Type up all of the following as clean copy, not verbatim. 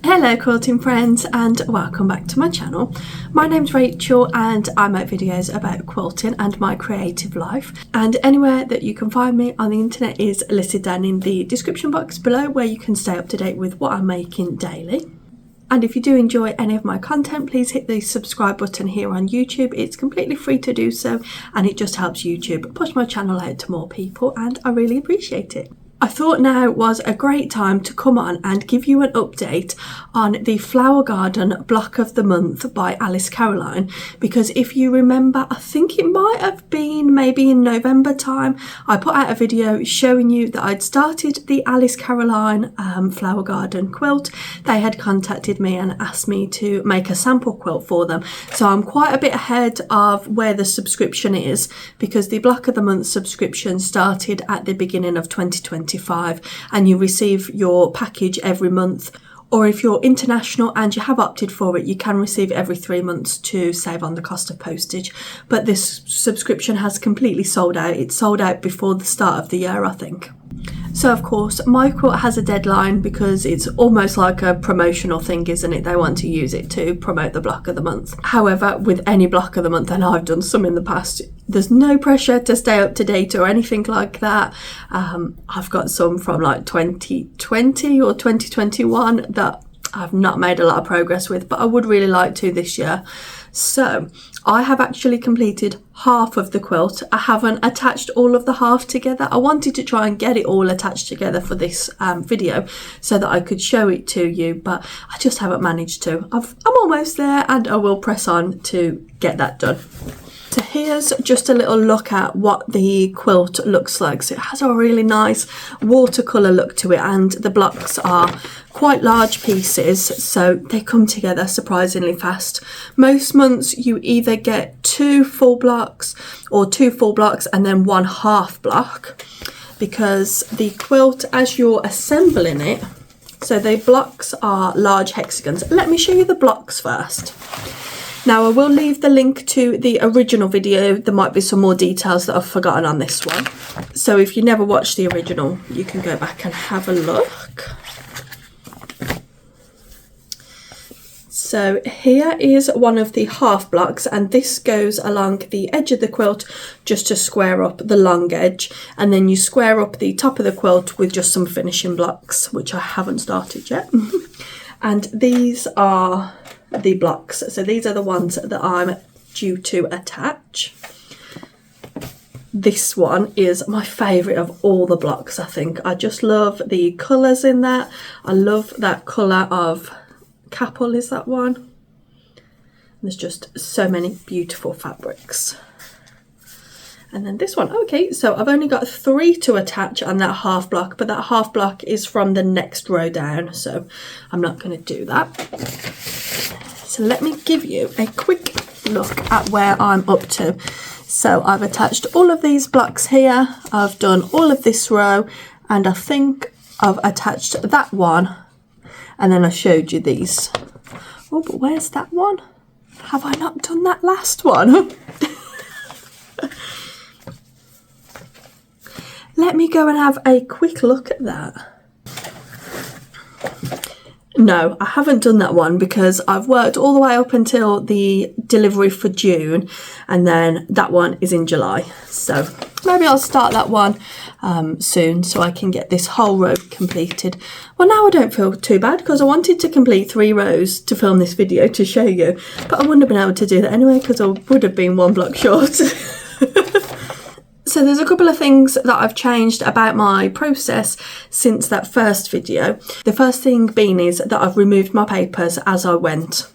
Hello quilting friends and welcome back to my channel. My name's Rachel and I make videos about quilting and my creative life, and anywhere that you can find me on the internet is listed down in the description box below, where you can stay up to date with what I'm making daily. And if you do enjoy any of my content, please hit the subscribe button here on YouTube. It's completely free to do so and it just helps YouTube push my channel out to more people, and I really appreciate it. I thought now was a great time to come on and give you an update on the Flower Garden Block of the Month by Alice Caroline, because if you remember, I think it might have been maybe in November time, I put out a video showing you that I'd started the Alice Caroline Flower Garden quilt. They had contacted me and asked me to make a sample quilt for them, so I'm quite a bit ahead of where the subscription is, because the Block of the Month subscription started at the beginning of 2025 and you receive your package every month, or if you're international and you have opted for it, you can receive every 3 months to save on the cost of postage. But this subscription has completely sold out. It sold out before the start of the year, I think. So of course my quilt has a deadline because it's almost like a promotional thing, isn't it? They want to use it to promote the Block of the Month. However, with any Block of the Month, and I've done some in the past, there's no pressure to stay up to date or anything like that. I've got some from like 2020 or 2021 that I've not made a lot of progress with, but I would really like to this year. So I have actually completed half of the quilt. I haven't attached all of the half together. I wanted to try and get it all attached together for this video so that I could show it to you, but I just haven't managed to. I'm almost there and I will press on to get that done. So here's just a little look at what the quilt looks like. So it has a really nice watercolour look to it, and the blocks are quite large pieces, so they come together surprisingly fast. Most months you either get 2 full blocks or 2 full blocks and then 1 half block, because the quilt, as you're assembling it, so the blocks are large hexagons. Let me show you the blocks first. Now I will leave the link to the original video. There might be some more details that I've forgotten on this one. So if you never watched the original, you can go back and have a look. So here is one of the half blocks, and this goes along the edge of the quilt just to square up the long edge, and then you square up the top of the quilt with just some finishing blocks, which I haven't started yet. And these are the blocks, so these are the ones that I'm due to attach. This one is my favourite of all the blocks, I think. I just love the colours in that. I love that colour of Capel is that one. There's just so many beautiful fabrics. And then this one, okay, so I've only got 3 to attach on that half block, but that half block is from the next row down, so I'm not going to do that. So let me give you a quick look at where I'm up to. So I've attached all of these blocks here, I've done all of this row, and I think I've attached that one, and then I showed you these. Oh, but where's that one? Have I not done that last one? Let me go and have a quick look at that. No, I haven't done that one because I've worked all the way up until the delivery for June, and then that one is in July. So maybe I'll start that one soon so I can get this whole row completed. Well, now I don't feel too bad because I wanted to complete 3 rows to film this video to show you, but I wouldn't have been able to do that anyway because I would have been 1 block short. So there's a couple of things that I've changed about my process since that first video. The first thing being is that I've removed my papers as I went,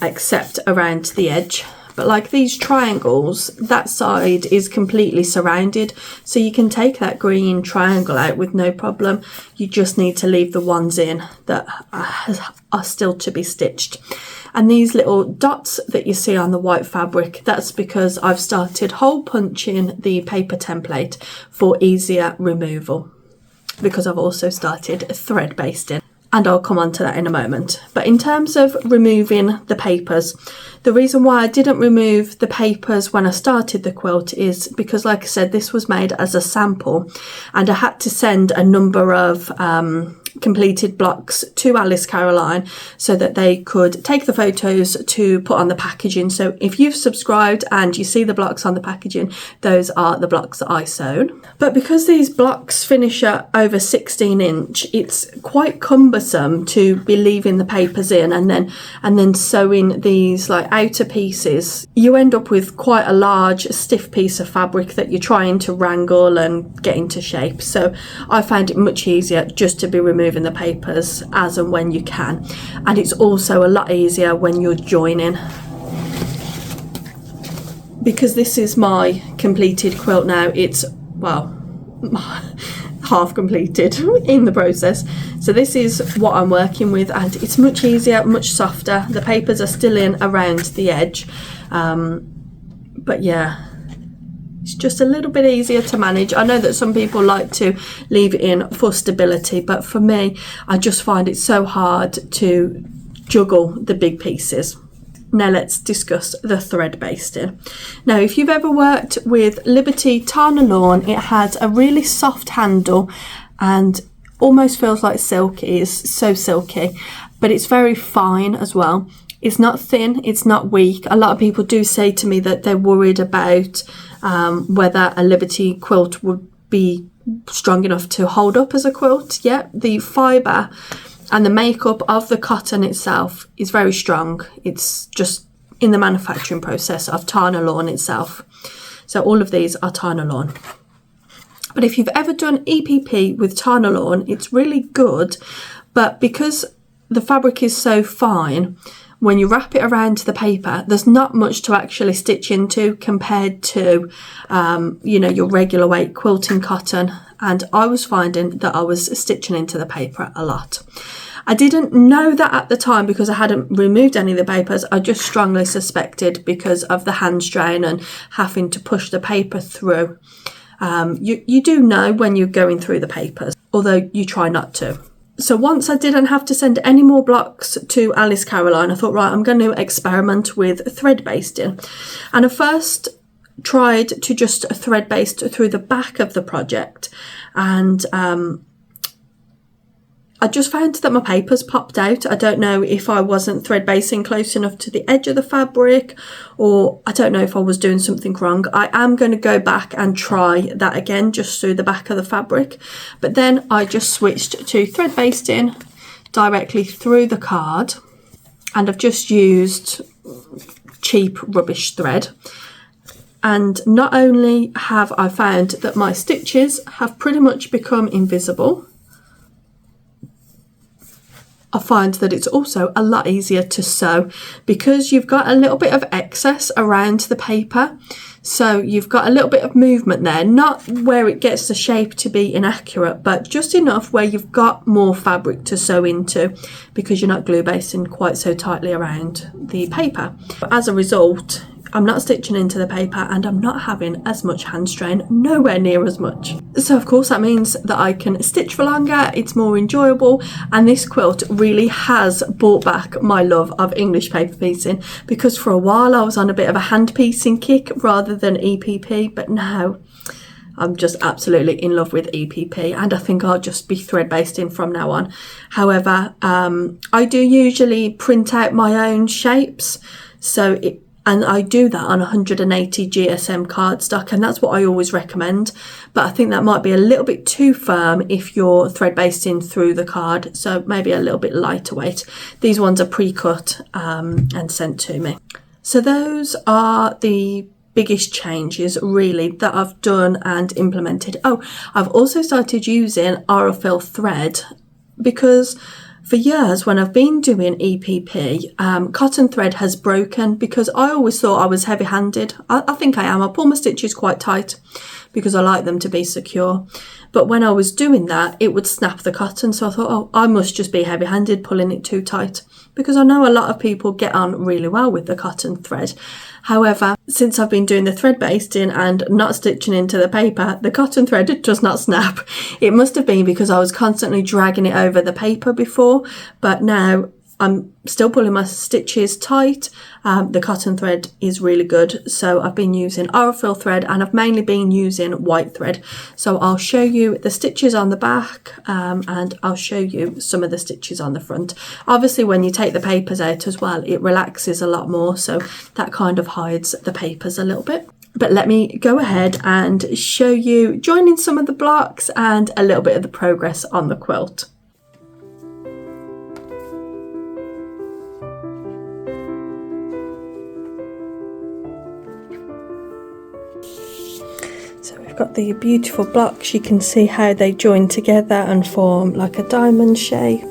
except around the edge. But like these triangles, that side is completely surrounded, so you can take that green triangle out with no problem. You just need to leave the ones in that are still to be stitched. And these little dots that you see on the white fabric, that's because I've started hole punching the paper template for easier removal, because I've also started thread basting, and I'll come on to that in a moment. But in terms of removing the papers, the reason why I didn't remove the papers when I started the quilt is because, like I said, this was made as a sample and I had to send a number of completed blocks to Alice Caroline so that they could take the photos to put on the packaging. So if you've subscribed and you see the blocks on the packaging, those are the blocks that I sewn. But because these blocks finish at over 16 inch, it's quite cumbersome to be leaving the papers in and then sewing these like outer pieces. You end up with quite a large stiff piece of fabric that you're trying to wrangle and get into shape. So I find it much easier just to be removing the papers as and when you can, and it's also a lot easier when you're joining. Because this is my completed quilt now, it's, well, half completed in the process. So this is what I'm working with, and it's much easier, much softer. The papers are still in around the edge, but yeah, it's just a little bit easier to manage. I know that some people like to leave it in for stability, but for me, I just find it so hard to juggle the big pieces. Now let's discuss the thread basting. Now, if you've ever worked with Liberty Tana Lawn, it has a really soft handle and almost feels like silk. It is so silky, but it's very fine as well. It's not thin, it's not weak. A lot of people do say to me that they're worried about whether a Liberty quilt would be strong enough to hold up as a quilt. Yeah, the fibre and the makeup of the cotton itself is very strong. It's just in the manufacturing process of Tana Lawn itself. So all of these are Tana Lawn. But if you've ever done EPP with Tana Lawn, it's really good. But because the fabric is so fine, when you wrap it around the paper, there's not much to actually stitch into compared to, you know, your regular weight quilting cotton. And I was finding that I was stitching into the paper a lot. I didn't know that at the time because I hadn't removed any of the papers. I just strongly suspected because of the hand strain and having to push the paper through. You do know when you're going through the papers, although you try not to. So once I didn't have to send any more blocks to Alice Caroline, I thought, right, I'm going to experiment with thread basting. And I first tried to just thread baste through the back of the project, and I just found that my papers popped out. I don't know if I wasn't thread basting close enough to the edge of the fabric, or I don't know if I was doing something wrong. I am going to go back and try that again just through the back of the fabric. But then I just switched to thread basting directly through the card, and I've just used cheap rubbish thread. And not only have I found that my stitches have pretty much become invisible, I find that it's also a lot easier to sew because you've got a little bit of excess around the paper. So you've got a little bit of movement there, not where it gets the shape to be inaccurate, but just enough where you've got more fabric to sew into because you're not glue basting quite so tightly around the paper. But as a result, I'm not stitching into the paper and I'm not having as much hand strain, nowhere near as much. So of course that means that I can stitch for longer, it's more enjoyable, and this quilt really has brought back my love of English paper piecing, because for a while I was on a bit of a hand piecing kick rather than EPP, but now I'm just absolutely in love with EPP, and I think I'll just be thread basting from now on. However, I do usually print out my own shapes, and I do that on 180 GSM cardstock, and that's what I always recommend. But I think that might be a little bit too firm if you're thread basting through the card, so maybe a little bit lighter weight. These ones are pre-cut and sent to me. So those are the biggest changes really that I've done and implemented. Oh, I've also started using Aurifil thread because for years when I've been doing EPP, cotton thread has broken because I always thought I was heavy-handed. I think I am. I pull my stitches quite tight because I like them to be secure. But when I was doing that, it would snap the cotton. So I thought, oh, I must just be heavy-handed pulling it too tight, because I know a lot of people get on really well with the cotton thread. However, since I've been doing the thread basting and not stitching into the paper, the cotton thread does not snap. It must have been because I was constantly dragging it over the paper before, but now I'm still pulling my stitches tight. The cotton thread is really good, so I've been using Aurifil thread, and I've mainly been using white thread. So I'll show you the stitches on the back, and I'll show you some of the stitches on the front. Obviously when you take the papers out as well, it relaxes a lot more, so that kind of hides the papers a little bit. But let me go ahead and show you joining some of the blocks and a little bit of the progress on the quilt. So we've got the beautiful blocks. You can see how they join together and form like a diamond shape.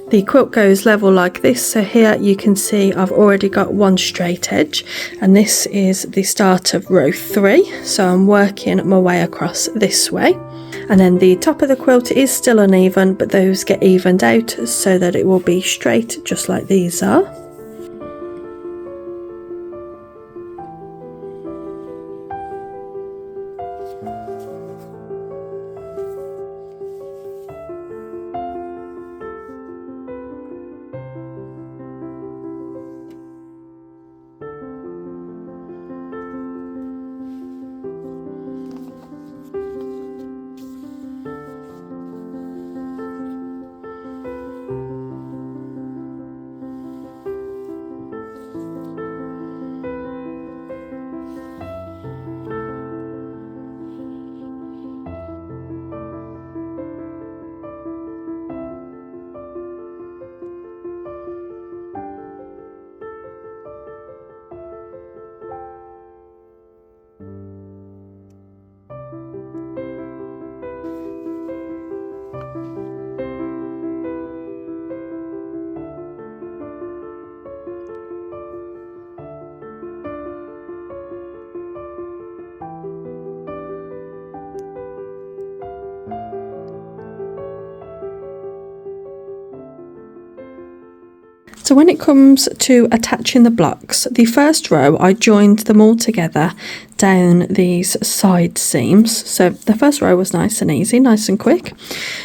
The quilt goes level like this, so here you can see I've already got one straight edge, and this is the start of row 3, so I'm working my way across this way. And then the top of the quilt is still uneven, but those get evened out so that it will be straight just like these are. So when it comes to attaching the blocks, the first row I joined them all together down these side seams. So the first row was nice and easy, nice and quick.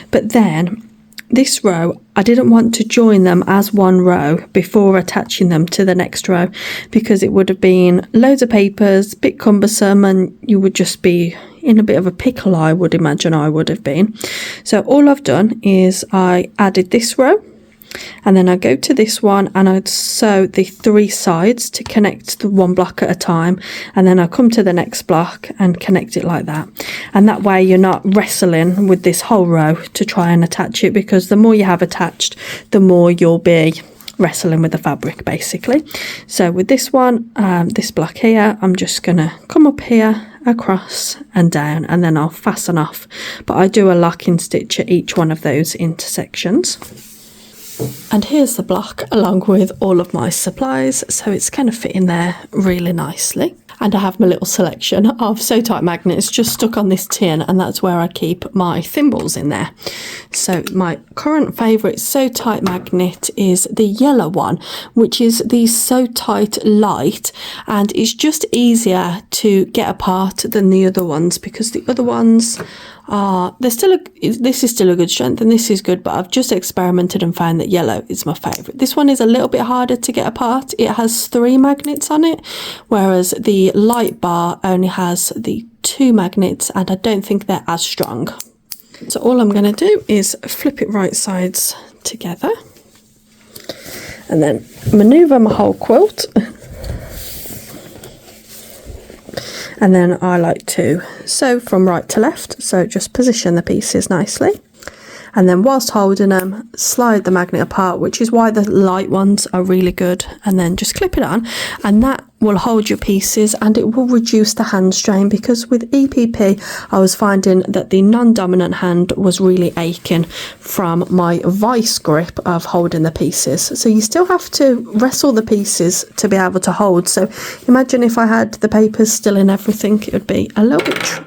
But then this row, I didn't want to join them as one row before attaching them to the next row, because it would have been loads of papers, a bit cumbersome, and you would just be in a bit of a pickle, I would imagine I would have been. So all I've done is I added this row, and then I go to this one and I'd sew the 3 sides to connect the one block at a time, and then I come to the next block and connect it like that. And that way you're not wrestling with this whole row to try and attach it, because the more you have attached, the more you'll be wrestling with the fabric basically. So with this one, this block here, I'm just gonna come up here, across and down, and then I'll fasten off. But I do a locking stitch at each one of those intersections. And here's the block along with all of my supplies, so it's kind of fitting there really nicely. And I have my little selection of sew tight magnets just stuck on this tin, and that's where I keep my thimbles in there. So my current favourite sew tight magnet is the yellow one, which is the Sew Tight Light, and it's just easier to get apart than the other ones, because the other ones are, this is still a good strength and this is good, but I've just experimented and found that yellow is my favourite. This one is a little bit harder to get apart. It has 3 magnets on it, whereas the light bar only has the 2 magnets, and I don't think they're as strong. So all I'm going to do is flip it right sides together and then manoeuvre my whole quilt. And then I like to sew from right to left, so just position the pieces nicely. And then whilst holding them, slide the magnet apart, which is why the light ones are really good. And then just clip it on, and that will hold your pieces and it will reduce the hand strain, because with EPP I was finding that the non-dominant hand was really aching from my vice grip of holding the pieces. So you still have to wrestle the pieces to be able to hold. So imagine if I had the papers still in everything, it would be a little bit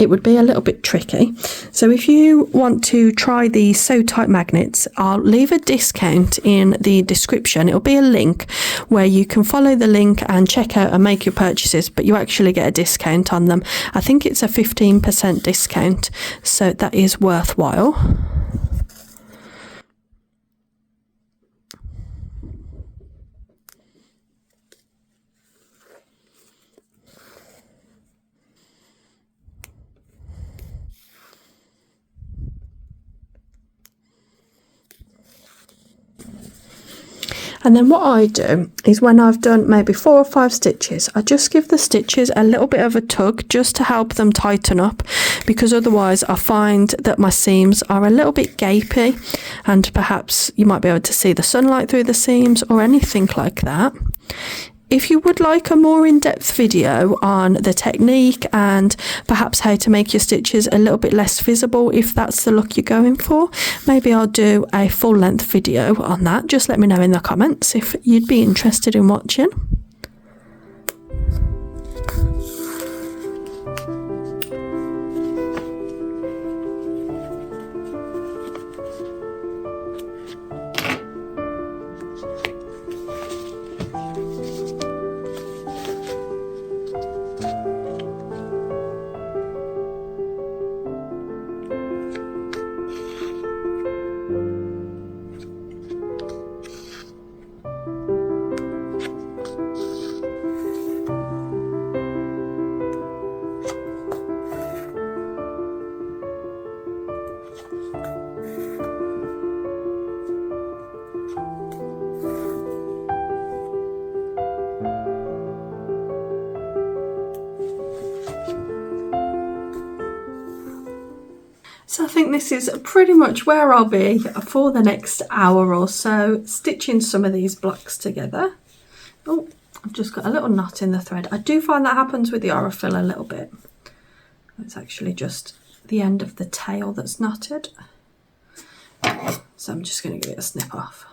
it would be a little bit tricky. So if you want to try the Sew Tight magnets, I'll leave a discount in the description. It'll be a link where you can follow the link and check out and make your purchases, but you actually get a discount on them. I think it's a 15% discount, so that is worthwhile. And then what I do is when I've done maybe 4 or 5 stitches, I just give the stitches a little bit of a tug just to help them tighten up, because otherwise I find that my seams are a little bit gapey, and perhaps you might be able to see the sunlight through the seams or anything like that. If you would like a more in-depth video on the technique and perhaps how to make your stitches a little bit less visible, if that's the look you're going for, maybe I'll do a full-length video on that. Just let me know in the comments if you'd be interested in watching. So I think this is pretty much where I'll be for the next hour or so, stitching some of these blocks together. Oh, I've just got a little knot in the thread. I do find that happens with the Aurifil a little bit. It's actually just the end of the tail that's knotted. So I'm just going to give it a snip off.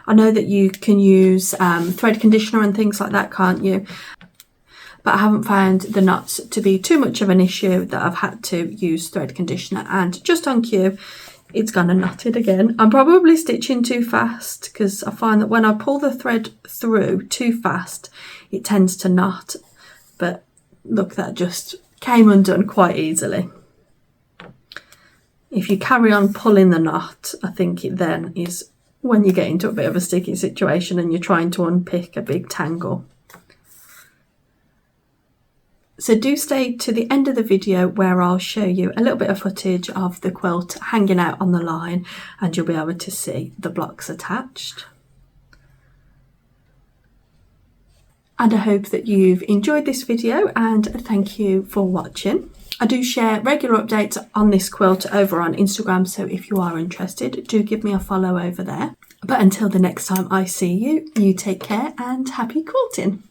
I know that you can use thread conditioner and things like that, can't you? But I haven't found the knots to be too much of an issue that I've had to use thread conditioner, and just on cue it's gone and knotted again. I'm probably stitching too fast, because I find that when I pull the thread through too fast it tends to knot, but look, that just came undone quite easily. If you carry on pulling the knot, I think it then is when you get into a bit of a sticky situation and you're trying to unpick a big tangle. So do stay to the end of the video where I'll show you a little bit of footage of the quilt hanging out on the line, and you'll be able to see the blocks attached. And I hope that you've enjoyed this video, and thank you for watching. I do share regular updates on this quilt over on Instagram, so if you are interested, do give me a follow over there. But until the next time I see you, you take care and happy quilting.